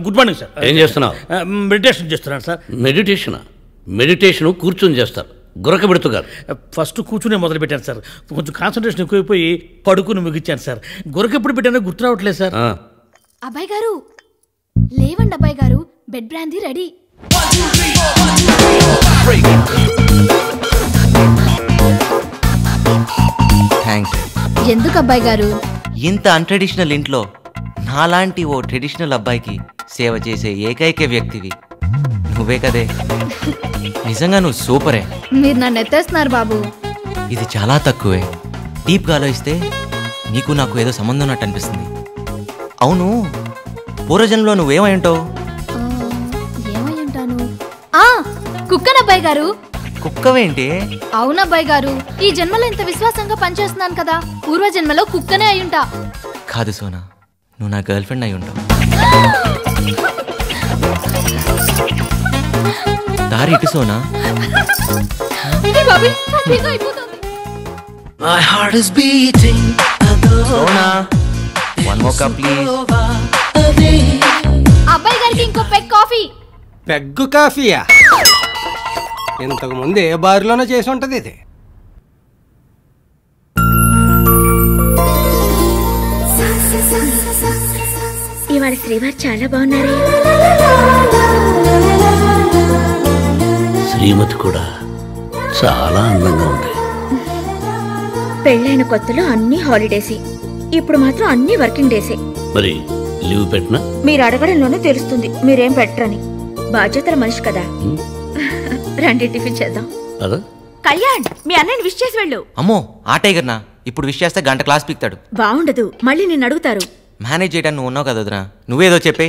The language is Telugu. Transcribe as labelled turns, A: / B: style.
A: Good morning sir.
B: ఏం చేస్తున్నావు?
A: మెడిటేషన్ చేస్తున్నాను సార్.
B: మెడిటేషన్ కూర్చొని చేస్తారు, గురక పెడుతుగారు.
A: ఫస్ట్ కూర్చునే మొదలు పెట్టాను సార్. కొంచెం కాన్సన్ట్రేషన్ ఎక్కువైపోయి పడుకుని ముగించాను సార్. గురక ఎప్పుడు పెట్టానో గుర్తు రావట్లేదు సార్.
C: అబ్బాయి గారు లేవండి. అబ్బాయి గారు బెడ్ బ్రాందీ రెడీ.
D: థ్యాంక్స్.
C: ఎందుకు అబ్బాయి గారు?
D: ఇంత అన్ట్రెడిషనల్ ఇంట్లో నాలాంటి ఓ ట్రెడిషనల్ అబ్బాయికి సేవ చేసే ఏకైక వ్యక్తివి నువ్వే కదే. నిజంగా నువ్వు సూపరే.
C: మీరు నన్ను ఎత్తేస్తున్నారు బాబు.
D: ఇది చాలా తక్కువే. డీప్గా ఆలోచిస్తే నీకు నాకు ఏదో సంబంధం ఉన్నట్టు అనిపిస్తుంది. అవును, పూర్వజన్మలో నువ్వేమై ఉంటావు?
C: ఏమై ఉంటాను? కుక్కనబ్బాయి గారు.
D: కుక్కవేంటి?
C: అవునబ్బాయి గారు, ఈ జన్మలో ఇంత విశ్వాసంగా పనిచేస్తున్నాను కదా, పూర్వజన్మలో కుక్కనే అయ్యుంటా.
D: కాదు సోనా, నువ్వు నా గర్ల్ ఫ్రెండ్ అయి ఉంటావు. దారి ఇటు Sona. Sona, one more cup please.
C: అబ్బాయి గారికి ఇంకో పెగ్ కాఫీ.
E: పెగ్గు కాఫీయా? ఇంతకు ముందు ఏ బార్లోనో చేసి ఉంటది ఇది.
C: ఇవాళ శ్రీవారు చాలా బాగున్నారు.
B: శ్రీమతి కూడా చాలా అందంగా ఉంది.
C: పెళ్ళైన కొత్తలో అన్ని హాలిడేసే, ఇప్పుడు మాత్రం అన్ని వర్కింగ్ డేసే.
B: మరి లీవ్ పెట్టినా?
C: మీరు అడగడంలోనే తెలుస్తుంది మీరేం పెట్టరని. బాధ్యతల మనిషి కదా. రండి టిఫిన్ చేద్దాం. కళ్యాణ్, మీ అన్నయ్యని విష్ చేసి వెళ్ళు.
D: అమ్మో, ఆ టైగర్ నా ఇప్పుడు విష్ చేస్తే గంట క్లాస్ పీక్తాడు.
C: బాగుండదు, మళ్ళీ నిన్ను అడుగుతారు.
D: మేనేజ్ చేయడానికి నువ్వు ఉన్నావు కదా వదినా, నువ్వేదో చెప్పే.